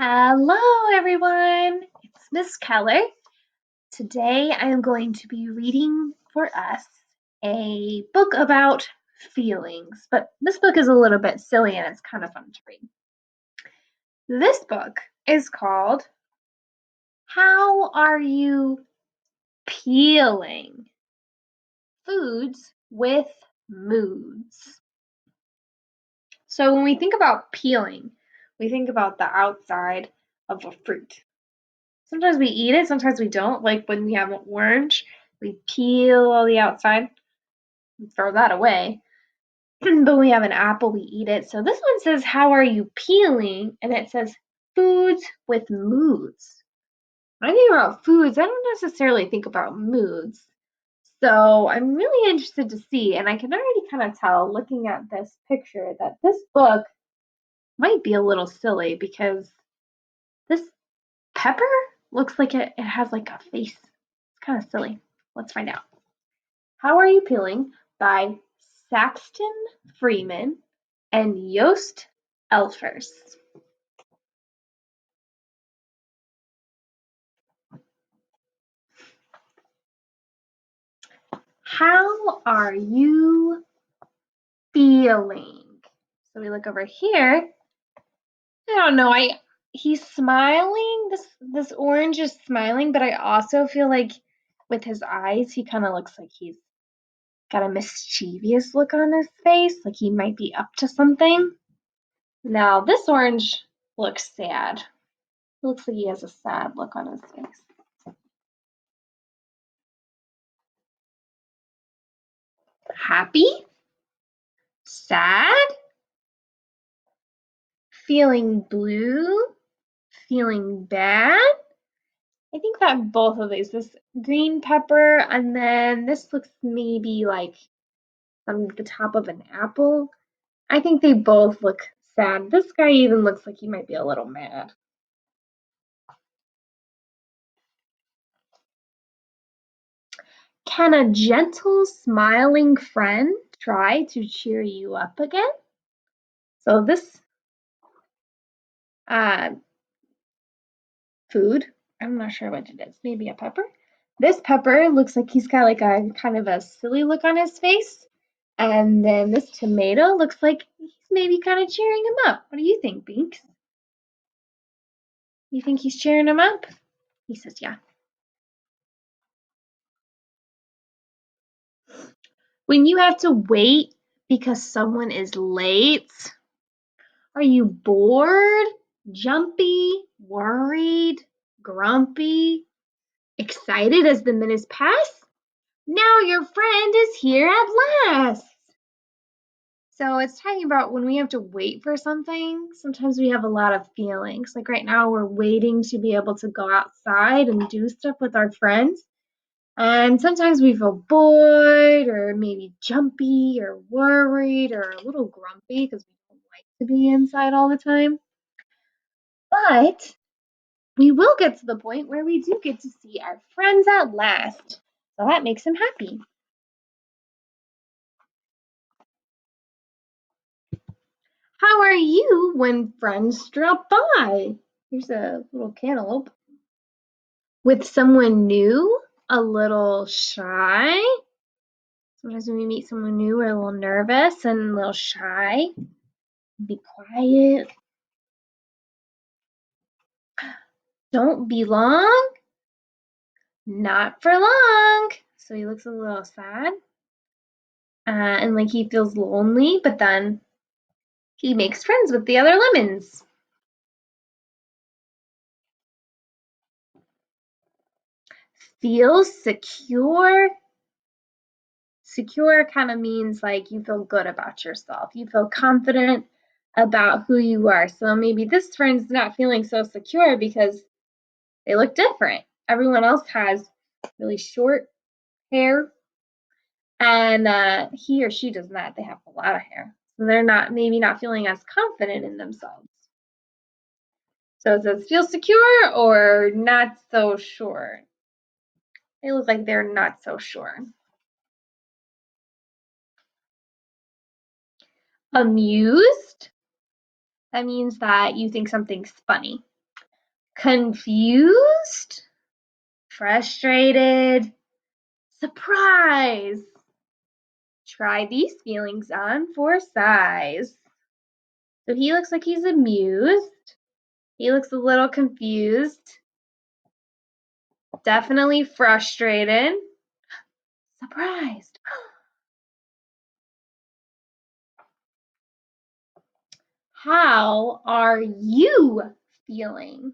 Hello, everyone. It's Miss Keller. Today I am going to be reading for us a book about feelings, but this book is a little bit silly and it's kind of fun to read. This book is called How Are You Peeling? Foods with Moods. So when we think about peeling, we think about the outside of a fruit. Sometimes we eat it, sometimes we don't. Like when we have an orange, we peel all the outside and throw that away. But when we have an apple, we eat it. So this one says, How are you peeling? And it says, Foods with moods. When I think about foods, I don't necessarily think about moods. So I'm really interested to see, and I can already kind of tell looking at this picture that this book might be a little silly because this pepper looks like it has like a face. It's kind of silly. Let's find out. How Are You Peeling by Saxton, Freymann, and Joost Elfers. How are you feeling? So we look over here. I don't know. He's smiling. This orange is smiling, but I also feel like with his eyes, he kind of looks like he's got a mischievous look on his face, like he might be up to something. Now, this orange looks sad. It looks like he has a sad look on his face. Happy? Sad? Feeling blue? Feeling bad? I think that both of these, this green pepper and then this looks maybe like on the top of an apple. I think they both look sad. This guy even looks like he might be a little mad. Can a gentle, smiling friend try to cheer you up again? So this uh, food, I'm not sure what it is, maybe a pepper. This pepper looks like he's got like a kind of a silly look on his face. And then this tomato looks like he's maybe kind of cheering him up. What do you think, Binks? You think he's cheering him up? He says, yeah. When you have to wait because someone is late, are you bored, jumpy, worried, grumpy, excited as the minutes pass? Now your friend is here at last. So it's talking about when we have to wait for something, sometimes we have a lot of feelings. Like right now, we're waiting to be able to go outside and do stuff with our friends. And sometimes we feel bored or maybe jumpy or worried or a little grumpy because we don't like to be inside all the time. But we will get to the point where we do get to see our friends at last. So that makes him happy. How are you when friends drop by? Here's a little cantaloupe. With someone new, a little shy. Sometimes when we meet someone new, we're a little nervous and a little shy. Be quiet. Don't be long. Not for long. So he looks a little sad. And like he feels lonely, but then he makes friends with the other lemons. Feels secure. Secure kind of means like you feel good about yourself. You feel confident about who you are. So maybe this friend's not feeling so secure because they look different. Everyone else has really short hair, and he or she does not. They have a lot of hair. So they're not maybe not feeling as confident in themselves. So it says feel secure or not so sure. They look like they're not so sure. Amused, that means that you think something's funny. confused, frustrated, surprised. Try these feelings on for size. So he looks like he's amused. He looks a little confused. Definitely frustrated. Surprised. How are you feeling?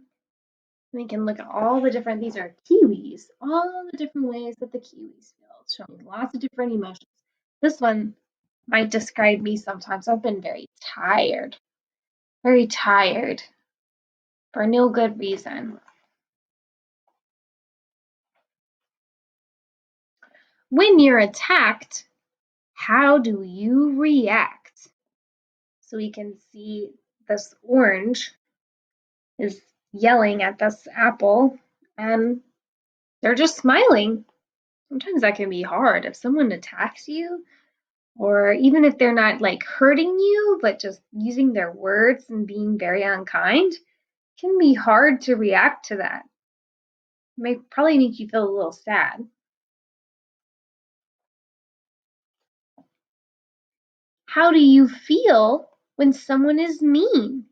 We can look at all the different, these are kiwis, all the different ways that the kiwis feel. It's showing lots of different emotions. This one might describe me sometimes. I've been very tired for no good reason. When you're attacked, how do you react? So we can see this orange is yelling at this apple and they're just smiling. Sometimes that can be hard. If someone attacks you, or even if they're not like hurting you, but just using their words and being very unkind, it can be hard to react to that. It may probably make you feel a little sad. How do you feel when someone is mean?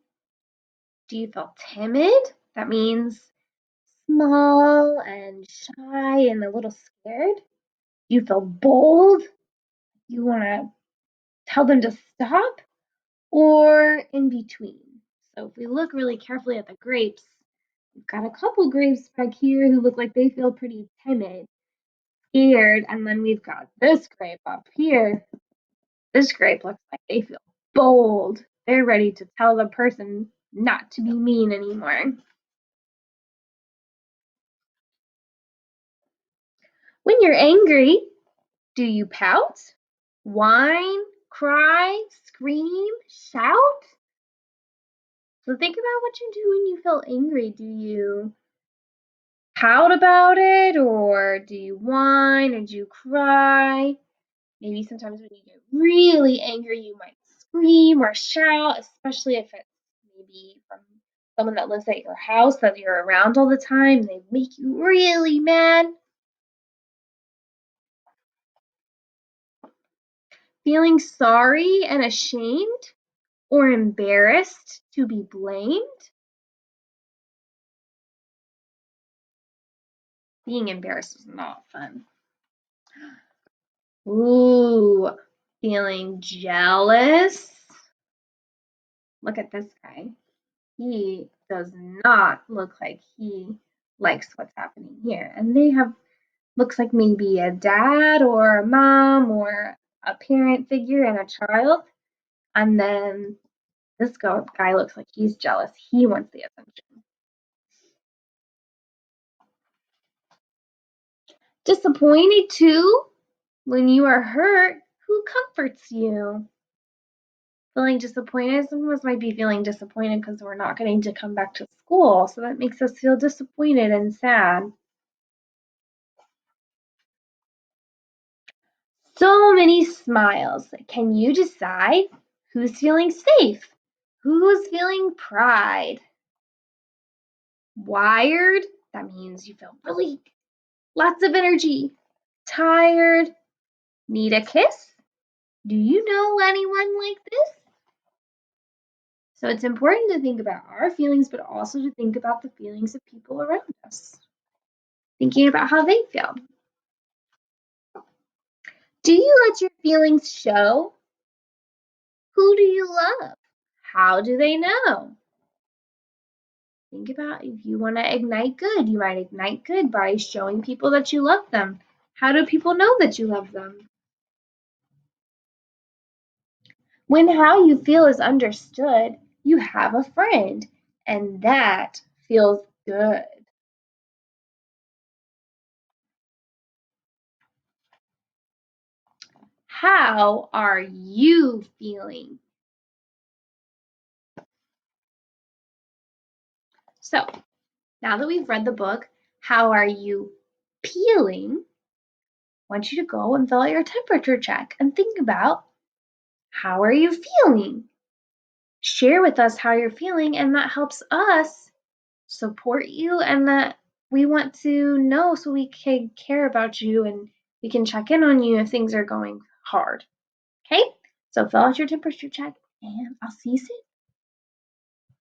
Do you feel timid? That means small and shy and a little scared. Do you feel bold? You want to tell them to stop? Or in between? So if we look really carefully at the grapes, we've got a couple grapes back here who look like they feel pretty timid, scared, and then we've got this grape up here. This grape looks like they feel bold. They're ready to tell the person not to be mean anymore. When you're angry, do you pout, whine, cry, scream, shout? So think about what you do when you feel angry. Do you pout about it, or do you whine, or do you cry? Maybe sometimes when you get really angry, you might scream or shout, especially if it's maybe from someone that lives at your house that you're around all the time. They make you really mad. Feeling sorry and ashamed or embarrassed to be blamed. Being embarrassed is not fun. Ooh, feeling jealous. Look at this guy. He does not look like he likes what's happening here. And they have, looks like maybe a dad or a mom or a parent figure and a child. And then this guy looks like he's jealous. He wants the attention. Disappointed too. When you are hurt, who comforts you? Feeling disappointed. Some of us might be feeling disappointed because we're not getting to come back to school. So that makes us feel disappointed and sad. So many smiles. Can you decide who's feeling safe? Who's feeling pride? Wired, that means you feel really lots of energy. Tired, need a kiss? Do you know anyone like this? So it's important to think about our feelings, but also to think about the feelings of people around us. Thinking about how they feel. Do you let your feelings show? Who do you love? How do they know? Think about if you want to ignite good, you might ignite good by showing people that you love them. How do people know that you love them? When how you feel is understood, you have a friend, and that feels good. How are you feeling? So, now that we've read the book, How Are You Peeling? I want you to go and fill out your temperature check and think about how are you feeling? Share with us how you're feeling, and that helps us support you and that we want to know so we can care about you and we can check in on you if things are going hard. Okay? So fill out your temperature check and I'll see you soon.